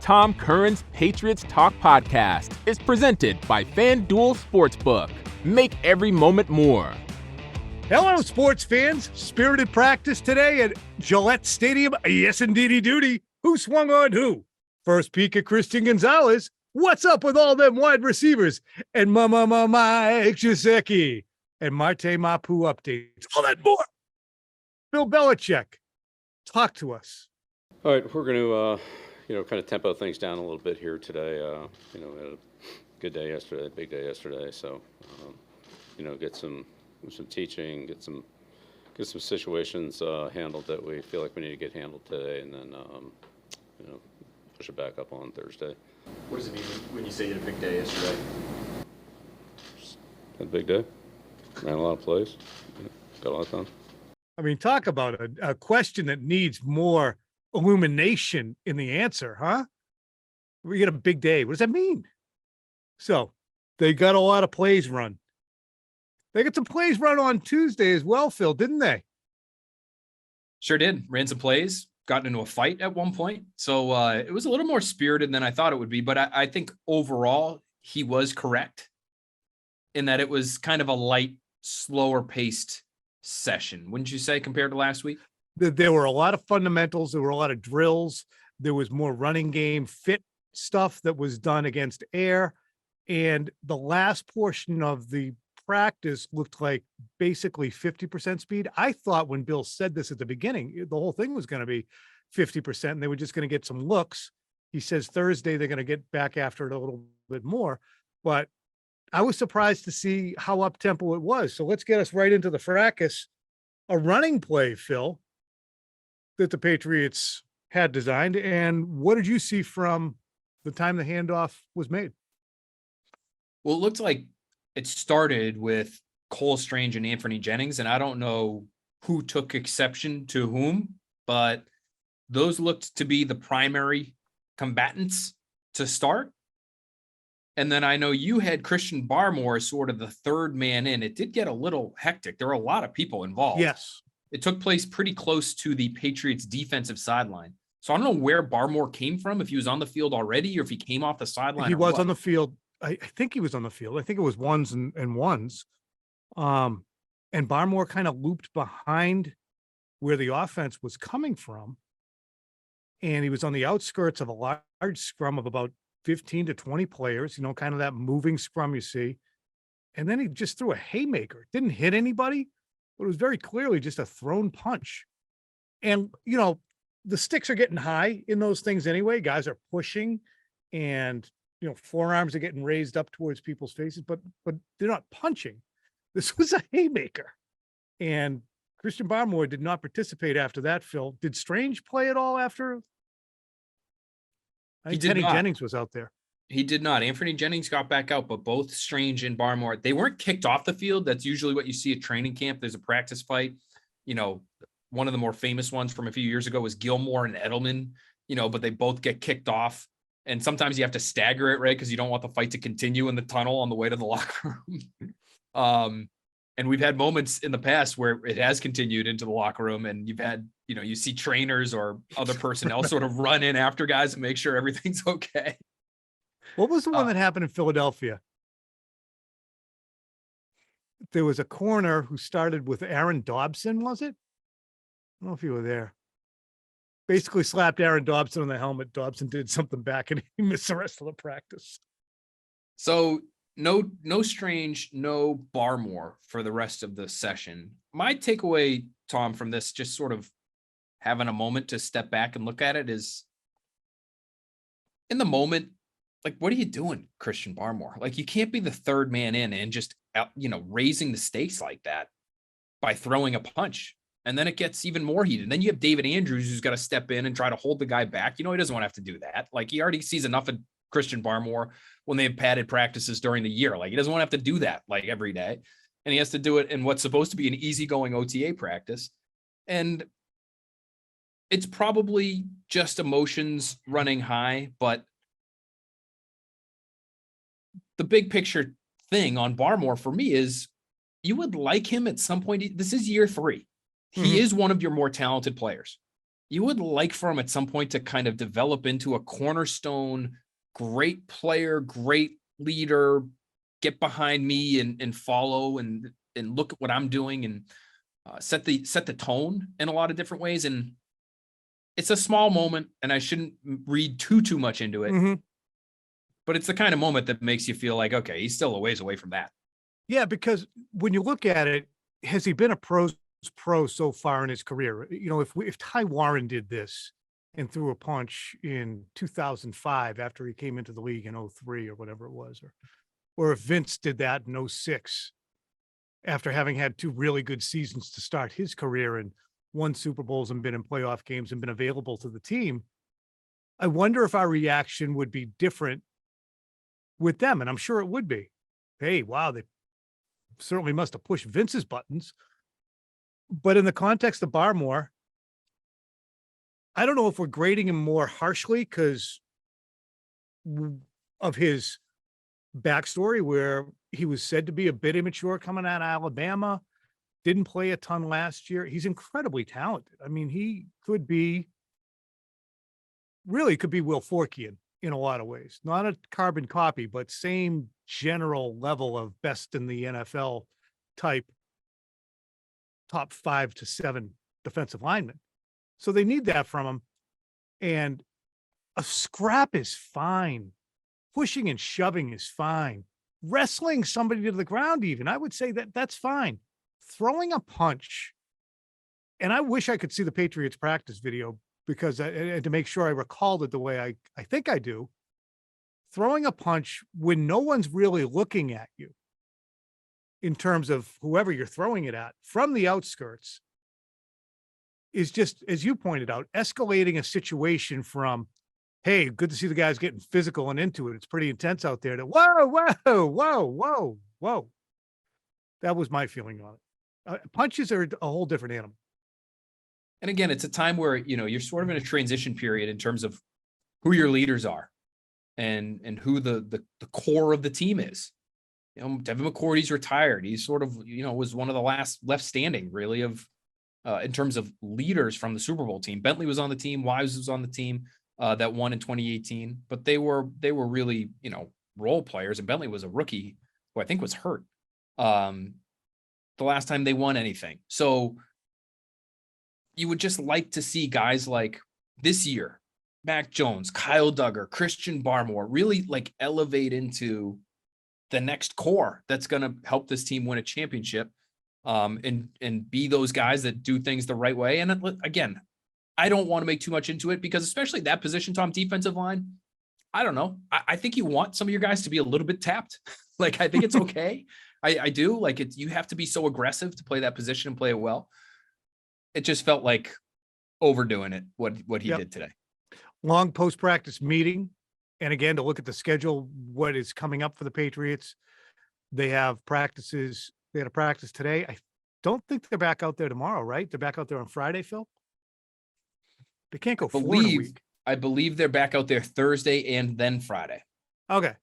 Tom Curran's Patriots Talk podcast is presented by FanDuel Sportsbook. Make every moment more. Hello, sports fans. Spirited practice today at Gillette Stadium. Yes, indeedy duty. Who swung on who? First peek at Christian Gonzalez. What's up with all them wide receivers? And Mike Gesicki. And Marte Mapu updates. All that more. Bill Belichick, talk to us. All right, we're going to, kind of tempo things down a little bit here today. We had a good day yesterday, big day yesterday. So, get some teaching, get some situations handled that we feel like we need to get handled today, and then, push it back up on Thursday. What does it mean when you say you had a big day yesterday? Just had a big day. Ran a lot of plays. Got a lot done. I mean, talk about a question that needs more illumination in the answer, huh? We get a big day. What does that mean? So they got a lot of plays run. They got some plays run on Tuesday as well, Phil, didn't they? Sure did. Ran some plays, got into a fight at one point. So it was a little more spirited than I thought it would be. But I think overall he was correct in that it was kind of a light, slower paced session, wouldn't you say, compared to last week? There were a lot of fundamentals. There were a lot of drills. There was more running game fit stuff that was done against air. And the last portion of the practice looked like basically 50% speed. I thought when Bill said this at the beginning, the whole thing was going to be 50% and they were just going to get some looks. He says Thursday they're going to get back after it a little bit more. But I was surprised to see how up-tempo it was. So let's get us right into the fracas. A running play, Phil, that the Patriots had designed. And what did you see from the time the handoff was made? Well, it looked like it started with Cole Strange and Anthony Jennings, and I don't know who took exception to whom, but those looked to be the primary combatants to start. And then I know you had Christian Barmore as sort of the third man in. It did get a little hectic. There were a lot of people involved. Yes. It took place pretty close to the Patriots defensive sideline. So I don't know where Barmore came from, if he was on the field already or if he came off the sideline. He was on the field. I think he was on the field. I think it was ones and ones. And Barmore kind of looped behind where the offense was coming from. And he was on the outskirts of a large scrum of about 15 to 20 players, kind of that moving scrum you see. And then he just threw a haymaker. Didn't hit anybody, but it was very clearly just a thrown punch. And, the sticks are getting high in those things anyway. Guys are pushing and, forearms are getting raised up towards people's faces, but they're not punching. This was a haymaker. And Christian Barmore did not participate after that, Phil. Did Strange play at all after? I think Kenny Jennings was out there. He did not. Anthony Jennings got back out, but both Strange and Barmore, they weren't kicked off the field. That's usually what you see at training camp. There's a practice fight. One of the more famous ones from a few years ago was Gilmore and Edelman, but they both get kicked off. And sometimes you have to stagger it, right? Because you don't want the fight to continue in the tunnel on the way to the locker room. And we've had moments in the past where it has continued into the locker room, and you've had, you see trainers or other personnel sort of run in after guys and make sure everything's okay. What was the one that happened in Philadelphia? There was a corner who started with Aaron Dobson, was it? I don't know if you were there. Basically slapped Aaron Dobson on the helmet. Dobson did something back and he missed the rest of the practice. So no Strange, no Barmore for the rest of the session. My takeaway, Tom, from this, just sort of having a moment to step back and look at it, is in the moment, like, what are you doing, Christian Barmore? Like, you can't be the third man in and just, raising the stakes like that by throwing a punch. And then it gets even more heated. And then you have David Andrews, who's got to step in and try to hold the guy back. He doesn't want to have to do that. Like, he already sees enough of Christian Barmore when they have padded practices during the year. Like, he doesn't want to have to do that like every day. And he has to do it in what's supposed to be an easygoing OTA practice. And it's probably just emotions running high, but the big picture thing on Barmore for me is you would like him at some point. This is year 3. He is one of your more talented players. you would like for him at some point to kind of develop into a cornerstone, great player, great leader, get behind me and follow and look at what I'm doing and set the tone in a lot of different ways. And it's a small moment, and I shouldn't read too much into it. Mm-hmm. But it's the kind of moment that makes you feel like, okay, he's still a ways away from that. Yeah, because when you look at it, has he been a pro so far in his career? You know, if Ty Warren did this and threw a punch in 2005 after he came into the league in 03 or whatever it was, or if Vince did that in 06 after having had 2 really good seasons to start his career and won Super Bowls and been in playoff games and been available to the team, I wonder if our reaction would be different with them. And I'm sure it would be. Hey, wow, they certainly must have pushed Vince's buttons. But in the context of Barmore, I don't know if we're grading him more harshly because of his backstory, where he was said to be a bit immature coming out of Alabama, didn't play a ton last year. He's incredibly talented. I mean, he could be Will Forkian in a lot of ways, not a carbon copy, but same general level of best in the NFL type top 5 to 7 defensive linemen. So they need that from him. And a scrap is fine. Pushing and shoving is fine. Wrestling somebody to the ground, even, I would say that's fine. Throwing a punch, and I wish I could see the Patriots practice video because to make sure I recalled it the way I think I do. Throwing a punch when no one's really looking at you in terms of whoever you're throwing it at from the outskirts is just, as you pointed out, escalating a situation from, hey, good to see the guys getting physical and into it. It's pretty intense out there, to whoa. That was my feeling on it. Punches are a whole different animal. And again, it's a time where, you're sort of in a transition period in terms of who your leaders are and who the core of the team is. Devin McCourty's retired. He's sort of, was one of the last left standing really of, in terms of leaders from the Super Bowl team. Bentley was on the team. Wives was on the team that won in 2018, but they were really, role players. And Bentley was a rookie who I think was hurt the last time they won anything. So you would just like to see guys like this year, Mac Jones, Kyle Duggar, Christian Barmore, really like elevate into the next core that's going to help this team win a championship, and be those guys that do things the right way. And again, I don't want to make too much into it because especially that position, Tom, defensive line, I don't know. I think you want some of your guys to be a little bit tapped. Like, I think it's okay. I do. Like, you have to be so aggressive to play that position and play it well. It just felt like overdoing it, what he did today. Long post-practice meeting. And again, to look at the schedule, what is coming up for the Patriots. They have practices. They had a practice today. I don't think they're back out there tomorrow, right? They're back out there on Friday, Phil? They can't go 4 in a week. I believe they're back out there Thursday and then Friday. Okay.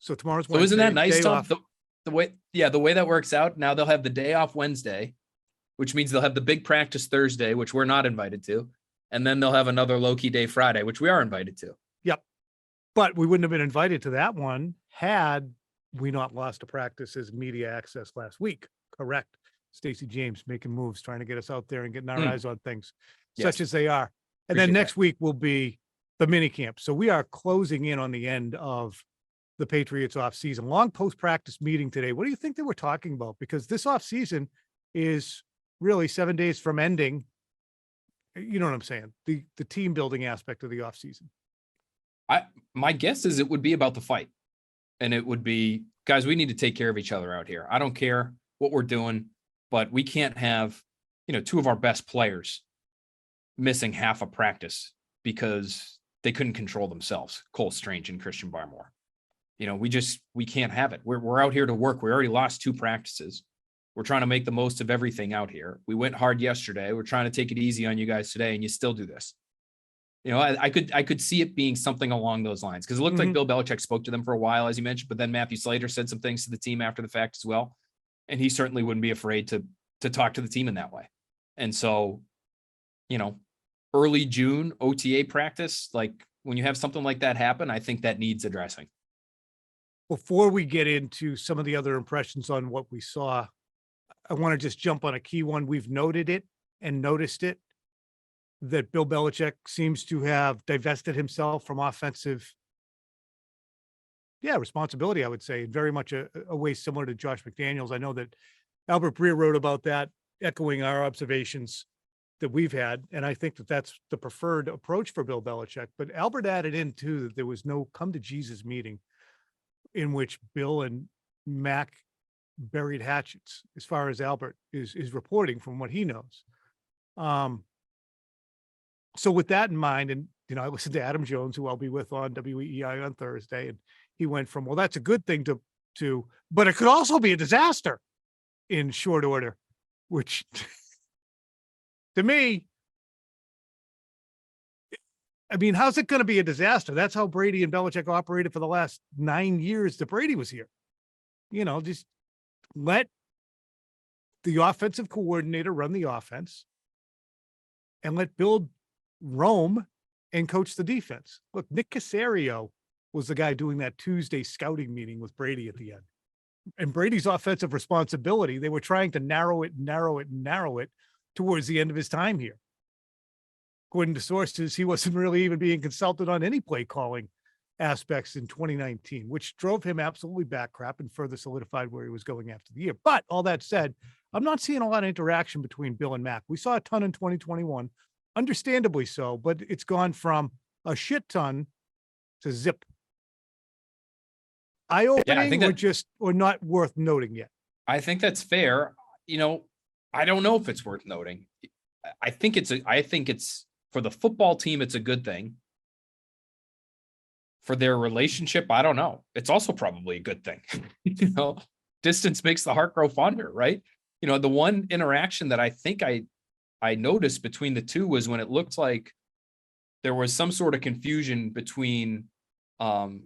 So tomorrow's Wednesday. So isn't that nice, Tom? Off. The way that works out, now they'll have the day off Wednesday, which means they'll have the big practice Thursday, which we're not invited to. And then they'll have another low-key day Friday, which we are invited to. Yep. But we wouldn't have been invited to that one had we not lost a practice as media access last week. Correct. Stacey James making moves, trying to get us out there and getting our eyes on things, such as they are. And then next week will be the mini camp. So we are closing in on the end of the Patriots off season. Long post-practice meeting today. What do you think they were talking about? Because this off season is really 7 days from ending. You know what I'm saying? The team building aspect of the off season. My guess is it would be about the fight. And it would be, guys, we need to take care of each other out here. I don't care what we're doing, but we can't have, 2 of our best players missing half a practice because they couldn't control themselves. Cole Strange and Christian Barmore. We can't have it. We're out here to work. We already lost 2 practices. We're trying to make the most of everything out here. We went hard yesterday. We're trying to take it easy on you guys today, and you still do this. I could see it being something along those lines because it looked like Bill Belichick spoke to them for a while, as you mentioned, but then Matthew Slater said some things to the team after the fact as well. And he certainly wouldn't be afraid to talk to the team in that way. And so, early June OTA practice, like when you have something like that happen, I think that needs addressing. Before we get into some of the other impressions on what we saw, I want to just jump on a key one. We've noted it and noticed it, that Bill Belichick seems to have divested himself from offensive responsibility, I would say, very much a way similar to Josh McDaniels. I know that Albert Breer wrote about that, echoing our observations that we've had. And I think that that's the preferred approach for Bill Belichick. But Albert added in too, that there was no come to Jesus meeting in which Bill and Mac buried hatchets, as far as Albert is reporting from what he knows. So with that in mind, and, I listened to Adam Jones, who I'll be with on WEEI on Thursday, and he went from, well, that's a good thing to, but it could also be a disaster in short order, which to me, I mean, how's it going to be a disaster? That's how Brady and Belichick operated for the last 9 years that Brady was here. Just let the offensive coordinator run the offense and let Bill roam and coach the defense. Look, Nick Caserio was the guy doing that Tuesday scouting meeting with Brady at the end. And Brady's offensive responsibility, they were trying to narrow it towards the end of his time here. According to sources, he wasn't really even being consulted on any play calling aspects in 2019, which drove him absolutely back crap and further solidified where he was going after the year. But all that said, I'm not seeing a lot of interaction between Bill and Mac. We saw a ton in 2021, understandably so, but it's gone from a shit ton to zip. Eye-opening or not worth noting yet? I think that's fair. I don't know if it's worth noting. I think it's for the football team, it's a good thing. For their relationship, I don't know. It's also probably a good thing. Distance makes the heart grow fonder, right? The one interaction that I think I noticed between the two was when it looked like there was some sort of confusion between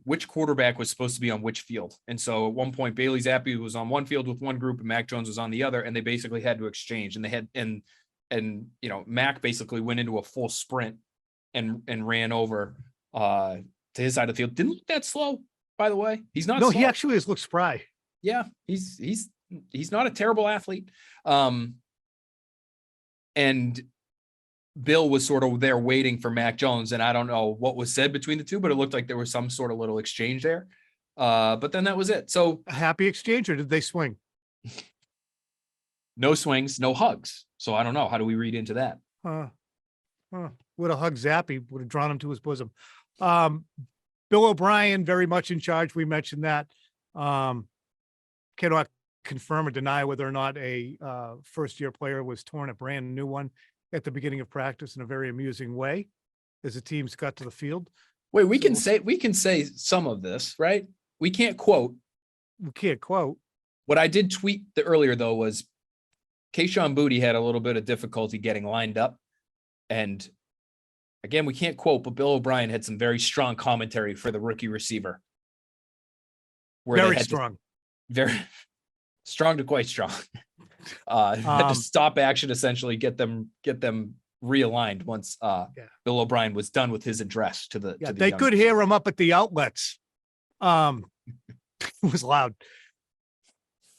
which quarterback was supposed to be on which field. And so at one point, Bailey Zappi was on one field with one group and Mac Jones was on the other, and they basically had to exchange. And they had, and Mac basically went into a full sprint and ran over to his side of the field. Didn't look that slow, by the way. He's not. No, slow. he actually has looked spry. Yeah, he's not a terrible athlete. And Bill was sort of there waiting for Mac Jones, and I don't know what was said between the two, but it looked like there was some sort of little exchange there. But then that was it. So a happy exchange, or did they swing? No swings, no hugs. So I don't know. How do we read into that? Would a hug Zappy would have drawn him to his bosom. Bill O'Brien, very much in charge. We mentioned that. Cannot confirm or deny whether or not a first-year player was torn a brand new one at the beginning of practice in a very amusing way as the teams got to the field. Wait, we can say some of this, right? We can't quote. We can't quote. What I did tweet earlier, though, was Kayshon Boutte had a little bit of difficulty getting lined up. And again, we can't quote, but Bill O'Brien had some very strong commentary for the rookie receiver. Very strong. Very strong to quite strong. Had to stop action, essentially get them realigned once Bill O'Brien was done with his address to the. Yeah, they could hear him up at the outlets. It was loud.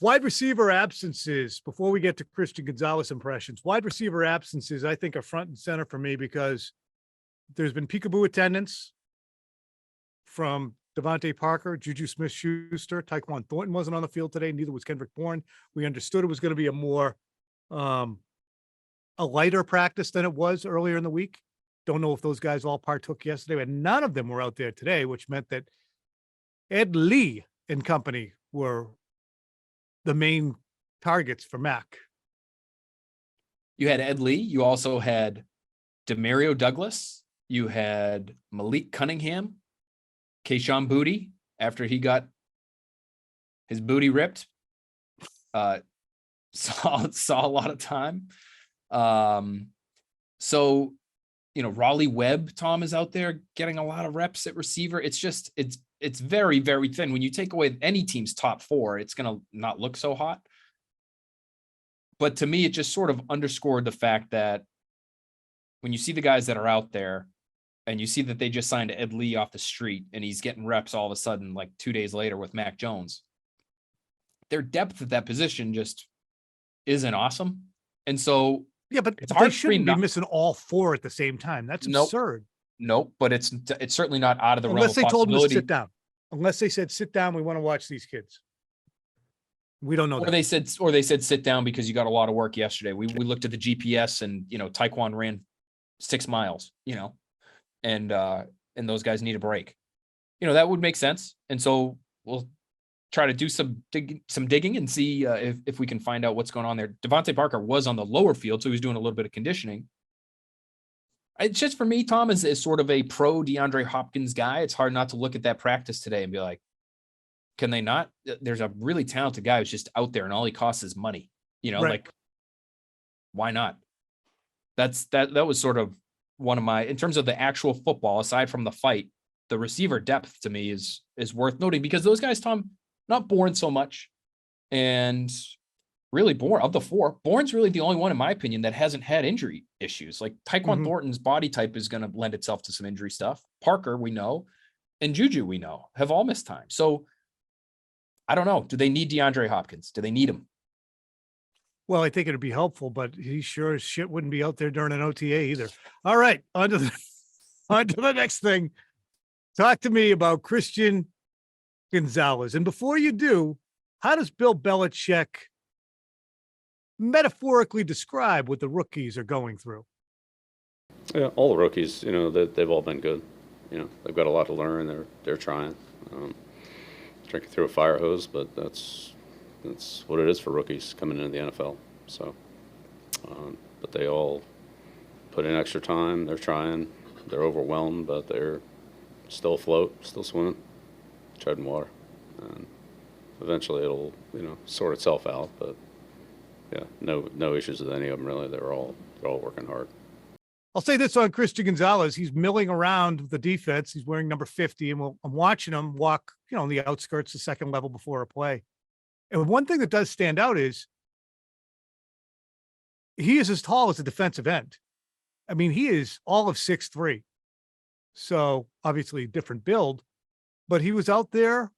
Wide receiver absences, before we get to Christian Gonzalez impressions, wide receiver absences, I think, are front and center for me because there's been peekaboo attendance from Devontae Parker, Juju Smith-Schuster. Tyquan Thornton wasn't on the field today. Neither was Kendrick Bourne. We understood it was going to be a more a lighter practice than it was earlier in the week. Don't know if those guys all partook yesterday, but none of them were out there today, which meant that Ed Lee and company were the main targets for Mac. You had Ed Lee. You also had Demario Douglas. You had Malik Cunningham, Kayshon Boutte, after he got his booty ripped, saw a lot of time. So, Raleigh Webb, Tom, is out there getting a lot of reps at receiver. It's just, it's very, very thin. When you take away any team's top four, it's going to not look so hot. But to me, it just sort of underscored the fact that when you see the guys that are out there and you see that they just signed Ed Lee off the street and he's getting reps all of a sudden, like 2 days later with Mac Jones, their depth at that position just isn't awesome. And so Yeah, but it's they hard for me shouldn't be not- missing all four at the same time. That's Nope. absurd. Nope, but it's certainly not out of the realm Unless of they told them to possibility. sit down. Unless they said, sit down, we want to watch these kids. We don't know Or that. they said sit down because you got a lot of work yesterday. We looked at the GPS and Taekwon ran 6 miles, and those guys need a break. That would make sense. And so we'll try to do some digging and see if we can find out what's going on there. Devontae Parker was on the lower field, so he was doing a little bit of conditioning. It's just for me, Tom, is sort of a pro DeAndre Hopkins guy. It's hard not to look at that practice today and be like, can they not? There's a really talented guy who's just out there and all he costs is money. Right. Like, why not? That was sort of one of my, in terms of the actual football, aside from the fight, the receiver depth to me is worth noting because those guys, Tom, not Bourne so much. And really Bourne, of the 4, Bourne's really the only one, in my opinion, that hasn't had injury issues. Like Tyquan Thornton's body type is going to lend itself to some injury stuff. Parker, we know, and Juju, we know, have all missed time. So I don't know. Do they need DeAndre Hopkins? Do they need him? Well, I think it'd be helpful, but he sure as shit wouldn't be out there during an OTA either. All right, on to the next thing. Talk to me about Christian Gonzalez. And before you do, how does Bill Belichick metaphorically describe what the rookies are going through? Yeah, all the rookies, they've all been good. They've got a lot to learn. They're trying. Drinking through a fire hose, but that's what it is for rookies coming into the NFL. So, but they all put in extra time. They're trying. They're overwhelmed, but they're still afloat, still swimming, treading water. And eventually it'll, sort itself out. But yeah, no issues with any of them really. They're all working hard. I'll say this on Christian Gonzalez. He's milling around the defense. He's wearing number 50, and I'm watching him walk, on the outskirts, the second level before a play. And one thing that does stand out is he is as tall as a defensive end. I mean, he is all of 6'3". So obviously different build, but he was out there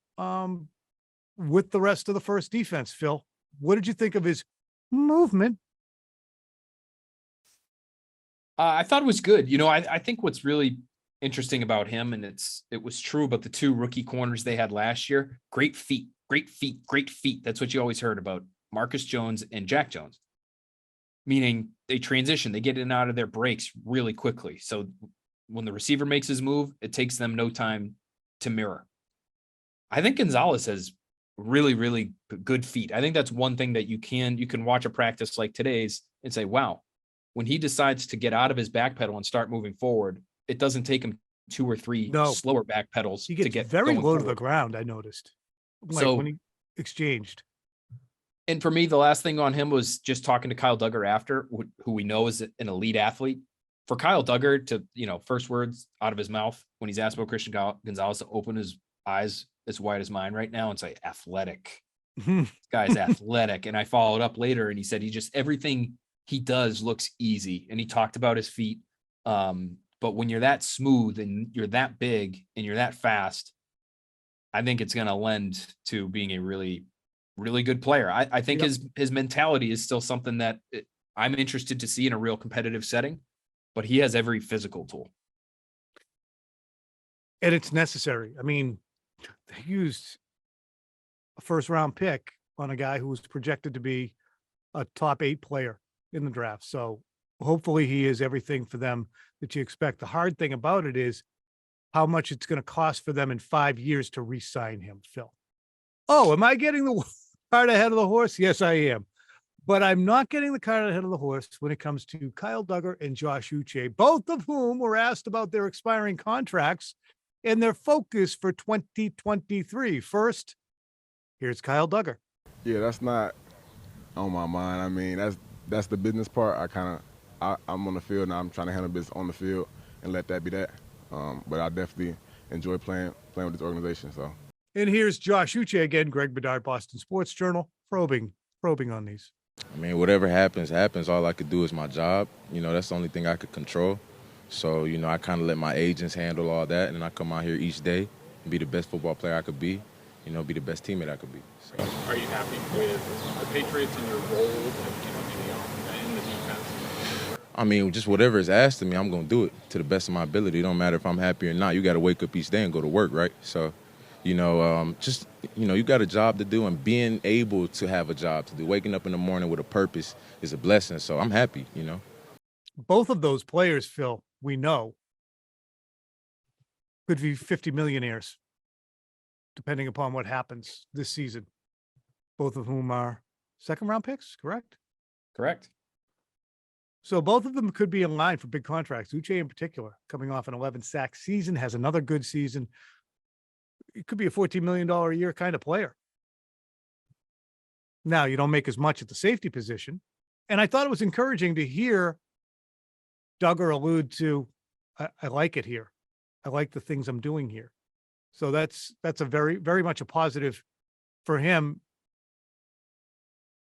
with the rest of the first defense. Phil, what did you think of his movement? I thought it was good. I think what's really interesting about him, and it was true about the 2 rookie corners they had last year. Great feet. That's what you always heard about Marcus Jones and Jack Jones, meaning they transition, they get in and out of their breaks really quickly. So when the receiver makes his move, it takes them no time to mirror. I think Gonzalez has really, really good feet. I think that's one thing that you can watch a practice like today's and say, wow, when he decides to get out of his back pedal and start moving forward, it doesn't take him 2 or 3 slower back pedals He gets to get very low to the forward. ground, I noticed. So when he exchanged. And for me, the last thing on him was just talking to Kyle Duggar after, who we know is an elite athlete. For Kyle Duggar to, first words out of his mouth when he's asked about Christian Gonzalez, to open his eyes as wide as mine right now and say, athletic. This guy's athletic. And I followed up later and he said everything he does looks easy. And he talked about his feet. But when you're that smooth and you're that big and you're that fast, I think it's going to lend to being a really, really good player. I think his mentality is still something that I'm interested to see in a real competitive setting, but he has every physical tool. And it's necessary. I mean, they used a first round pick on a guy who was projected to be a top 8 player in the draft. So hopefully he is everything for them that you expect. The hard thing about it is how much it's going to cost for them in 5 years to re-sign him, Phil. Oh, am I getting the cart ahead of the horse? Yes, I am. But I'm not getting the cart ahead of the horse when it comes to Kyle Duggar and Josh Uche, both of whom were asked about their expiring contracts and their focus for 2023. First, here's Kyle Duggar. Yeah, that's not on my mind. I mean, that's the business part. I'm on the field now. I'm trying to handle business on the field and let that be that. But I definitely enjoy playing with this organization. So. And here's Josh Uche again, Greg Bedard, Boston Sports Journal, probing on these. I mean, whatever happens, happens. All I could do is my job. That's the only thing I could control. So, I kind of let my agents handle all that, and I come out here each day and be the best football player I could be, be the best teammate I could be. So. Are you happy with the Patriots and your role in the defense? I mean, just whatever is asked of me, I'm going to do it to the best of my ability. It don't matter if I'm happy or not. You got to wake up each day and go to work, right? So, you got a job to do, and being able to have a job to do, waking up in the morning with a purpose is a blessing. So I'm happy, Both of those players, Phil, we know could be 50 millionaires, depending upon what happens this season. Both of whom are second-round picks, correct? Correct. So both of them could be in line for big contracts. Uche in particular, coming off an 11-sack season, has another good season. It could be a $14 million a year kind of player. Now, you don't make as much at the safety position. And I thought it was encouraging to hear Duggar allude to, I like it here. I like the things I'm doing here. So that's a very, very much a positive for him.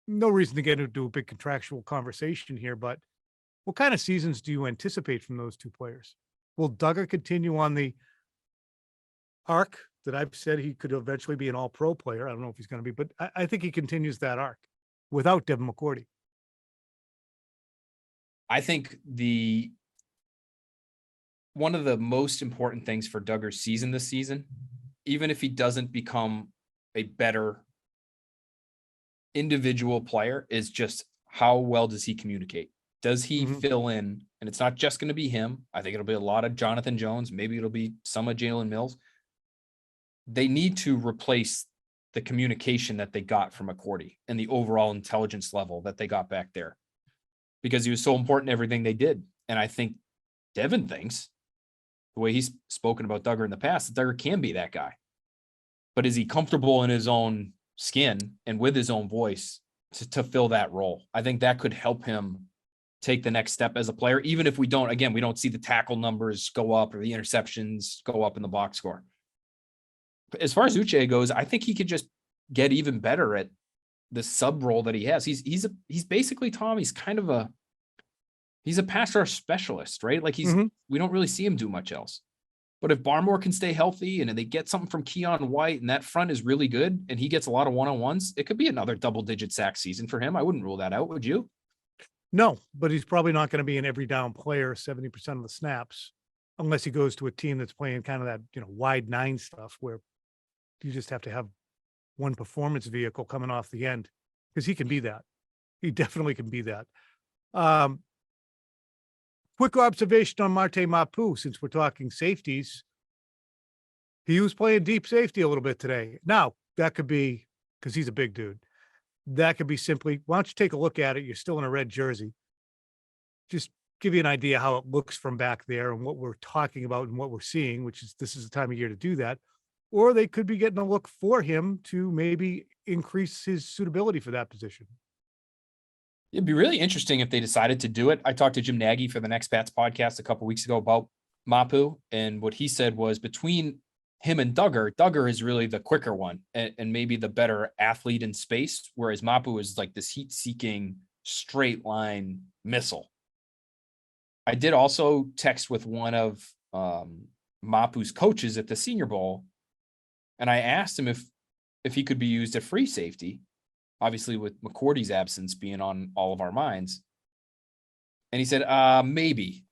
No reason to get into a big contractual conversation here, but what kind of seasons do you anticipate from those two players? Will Duggar continue on the arc that I've said he could eventually be an all-pro player? I don't know if he's going to be, but I think he continues that arc without Devin McCourty. I think one of the most important things for Duggar's season this season, even if he doesn't become a better individual player, is just how well does he communicate? Does he fill in? And it's not just going to be him. I think it'll be a lot of Jonathan Jones. Maybe it'll be some of Jalen Mills. They need to replace the communication that they got from McCourty and the overall intelligence level that they got back there, because he was so important in everything they did. And I think Devin thinks, the way he's spoken about Duggar in the past, that Duggar can be that guy. But is he comfortable in his own skin and with his own voice to fill that role? I think that could help him take the next step as a player, even if we don't see the tackle numbers go up or the interceptions go up in the box score. But as far as Uche goes, I think he could just get even better at the sub role that he has. He's basically, Tom, he's a pass rush specialist, right? Like we don't really see him do much else. But if Barmore can stay healthy and they get something from Keon White and that front is really good and he gets a lot of one-on-ones, it could be another double-digit sack season for him. I wouldn't rule that out, would you? No, but he's probably not going to be an every down player 70% of the snaps, unless he goes to a team that's playing kind of that, wide nine stuff where you just have to have one performance vehicle coming off the end, because he can be that. He definitely can be that. Quick observation on Marte Mapu, since we're talking safeties. He was playing deep safety a little bit today. Now, that could be because he's a big dude. That could be simply, why don't you take a look at it? You're still in a red jersey. Just give you an idea how it looks from back there and what we're talking about and what we're seeing, which is this is the time of year to do that. Or they could be getting a look for him to maybe increase his suitability for that position. It'd be really interesting if they decided to do it. I talked to Jim Nagy for the Next Pats podcast a couple of weeks ago about Mapu, and what he said was between him and Duggar is really the quicker one and maybe the better athlete in space, whereas Mapu is like this heat-seeking straight line missile. I did also text with one of Mapu's coaches at the Senior Bowl, and I asked him if he could be used at free safety, obviously with McCourty's absence being on all of our minds. And he said, maybe.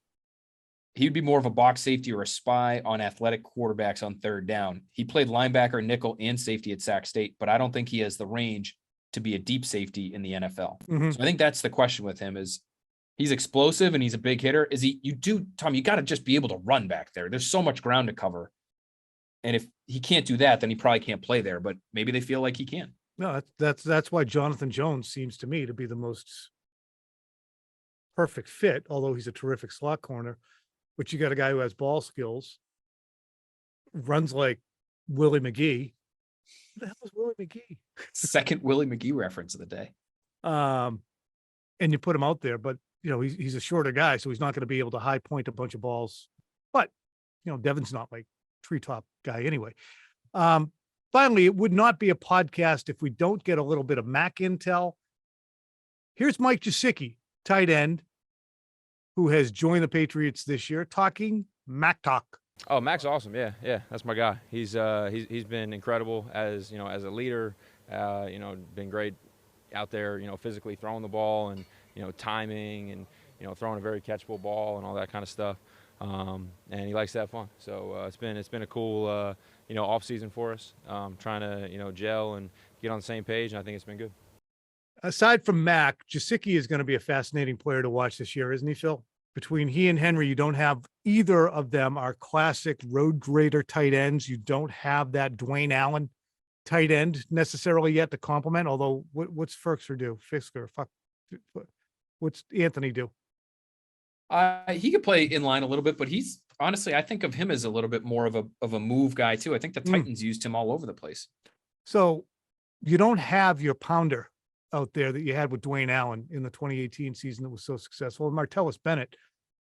He'd be more of a box safety or a spy on athletic quarterbacks on third down. He played linebacker, nickel, and safety at Sac State, but I don't think he has the range to be a deep safety in the NFL. So I think that's the question with him is he's explosive and he's a big hitter. Tom, you got to just be able to run back there. There's so much ground to cover. And if he can't do that, then he probably can't play there, but maybe they feel like he can. No, that's why Jonathan Jones seems to me to be the most perfect fit, although he's a terrific slot corner. But you got a guy who has ball skills, runs like Willie McGee. Who the hell is Willie McGee? Second Willie McGee reference of the day. And you put him out there, but he's a shorter guy, so he's not going to be able to high point a bunch of balls. But Devin's not like treetop guy anyway. Finally, it would not be a podcast if we don't get a little bit of Mac intel. Here's Mike Gesicki, tight end, who has joined the Patriots this year, talking Mac talk. Oh, Mac's awesome. Yeah, that's my guy. He's been incredible as as a leader. Been great out there. Physically throwing the ball and timing and throwing a very catchable ball and all that kind of stuff. And he likes to have fun. So it's been a cool off season for us. Trying to gel and get on the same page, and I think it's been good. Aside from Mac, Gesicki is going to be a fascinating player to watch this year, isn't he, Phil? Between he and Henry, you don't have either of them are classic road grader tight ends. You don't have that Dwayne Allen tight end necessarily yet to complement. Although, what's Fisker do? What's Anthony do? He could play in line a little bit, but he's honestly, I think of him as a little bit more of a move guy too. I think the Titans used him all over the place. So you don't have your pounder out there that you had with Dwayne Allen in the 2018 season that was so successful. And Martellus Bennett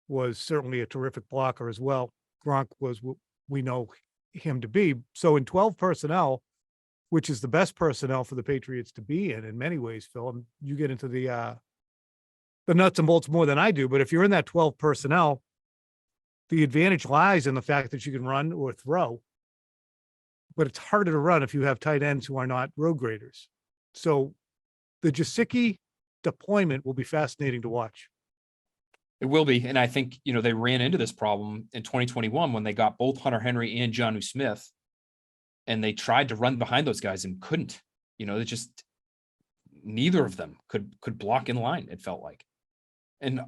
was certainly a terrific blocker as well. Gronk was what we know him to be. So in 12 personnel, which is the best personnel for the Patriots to be in many ways, Phil, and you get into the nuts and bolts more than I do. But if you're in that 12 personnel, the advantage lies in the fact that you can run or throw. But it's harder to run if you have tight ends who are not road graders. So the Gesicki deployment will be fascinating to watch. It will be. And I think, they ran into this problem in 2021 when they got both Hunter Henry and Jonnu Smith, and they tried to run behind those guys and couldn't. They just, neither of them could block in line, it felt like. And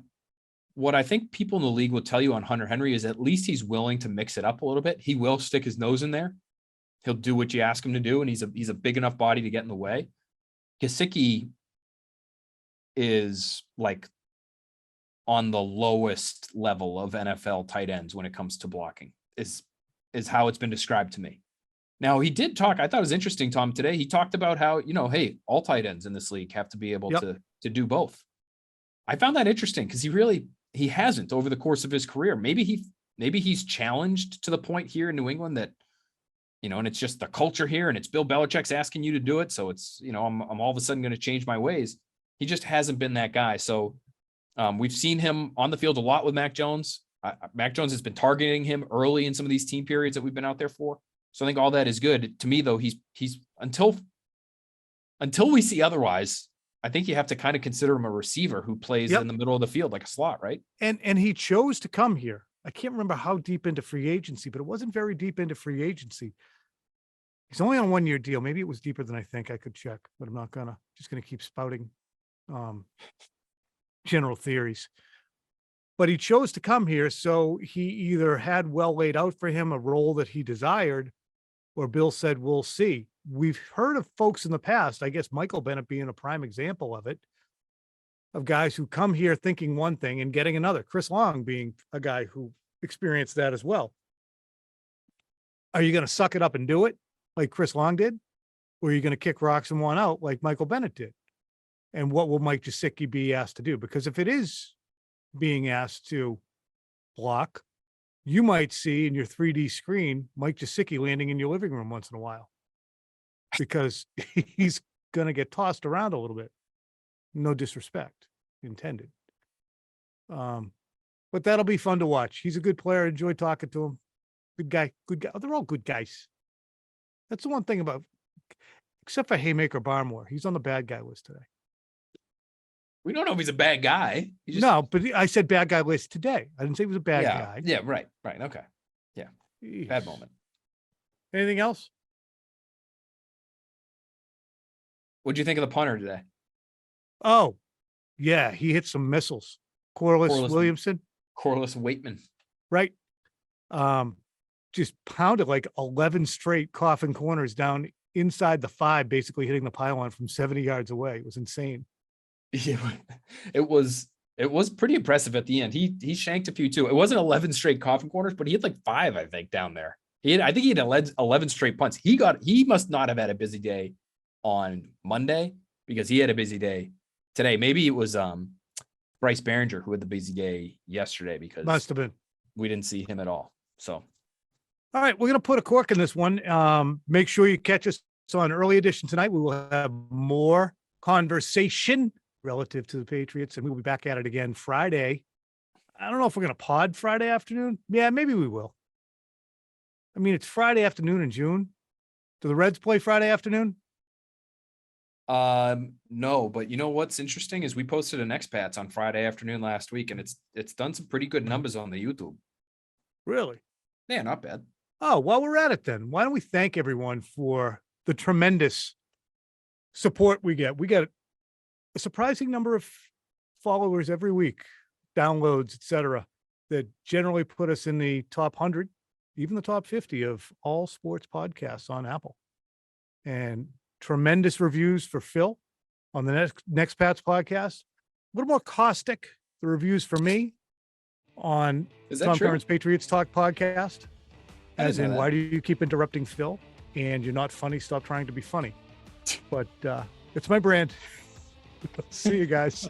what I think people in the league will tell you on Hunter Henry is at least he's willing to mix it up a little bit. He will stick his nose in there. He'll do what you ask him to do, and he's a big enough body to get in the way. Gesicki is like on the lowest level of NFL tight ends when it comes to blocking, is how it's been described to me. Now, he did talk, I thought it was interesting, Tom, today. He talked about how, hey, all tight ends in this league have to be able to do both. I found that interesting because he hasn't over the course of his career. Maybe he's challenged to the point here in New England that, and it's just the culture here, and it's Bill Belichick's asking you to do it. So it's, I'm all of a sudden going to change my ways. He just hasn't been that guy. So we've seen him on the field a lot with Mac Jones. Mac Jones has been targeting him early in some of these team periods that we've been out there for. So I think all that is good. To me, though, he's until we see otherwise, I think you have to kind of consider him a receiver who plays in the middle of the field like a slot, right? And he chose to come here. I can't remember how deep into free agency, but it wasn't very deep into free agency. He's only on a 1-year deal. Maybe it was deeper than I think. I could check, but I'm not just gonna keep spouting general theories. But he chose to come here, so he either had well laid out for him a role that he desired, or Bill said, we'll see. We've heard of folks in the past, I guess Michael Bennett being a prime example of it, of guys who come here thinking one thing and getting another. Chris Long being a guy who experienced that as well. Are you going to suck it up and do it like Chris Long did? Or are you going to kick rocks and one out like Michael Bennett did? And what will Mike Gesicki be asked to do? Because if it is being asked to block, you might see in your 3D screen Mike Gesicki landing in your living room once in a while, because he's going to get tossed around a little bit. No disrespect intended. But that'll be fun to watch. He's a good player. Enjoy talking to him. Good guy. Oh, they're all good guys. That's the one thing about, except for Haymaker Barmore. He's on the bad guy list today. We don't know if he's a bad guy. No, but I said bad guy list today. I didn't say he was a bad guy. Yeah, right. Okay. Yeah. Jeez. Bad moment. Anything else? What'd you think of the punter today? Oh, yeah. He hit some missiles. Corliss Williamson. Corliss Waitman. Right. Just pounded like 11 straight coffin corners down inside the 5, basically hitting the pylon from 70 yards away. It was insane. Yeah, it was pretty impressive at the end. He shanked a few too. It wasn't 11 straight coffin corners, but he had like 5, I think, down there. I think he had 11 straight punts. He must not have had a busy day on Monday, because he had a busy day today. Maybe it was Bryce Behringer who had the busy day yesterday, because Must have been. we didn't see him at all. So All right, we're going to put a cork in this one. Make sure you catch us on Early Edition tonight. We will have more conversation relative to the Patriots, and we'll be back at it again Friday. I don't know if we're going to pod Friday afternoon. Yeah, maybe we will. I mean, it's Friday afternoon in June. Do the Reds play Friday afternoon? No, but you know what's interesting is we posted an expats on Friday afternoon last week, and it's done some pretty good numbers on the YouTube. Really? Yeah, not bad. Oh, while we're at it then, why don't we thank everyone for the tremendous support we get. We get a surprising number of followers every week, downloads, etc., that generally put us in the top 100, even the top 50 of all sports podcasts on Apple. And tremendous reviews for Phil on the next Pats podcast. A little more caustic, the reviews for me on Is that Tom true? Curran's Patriots Talk podcast. I didn't As know in, that. why do you keep interrupting Phil? And you're not funny. Stop trying to be funny. But it's my brand. See you guys.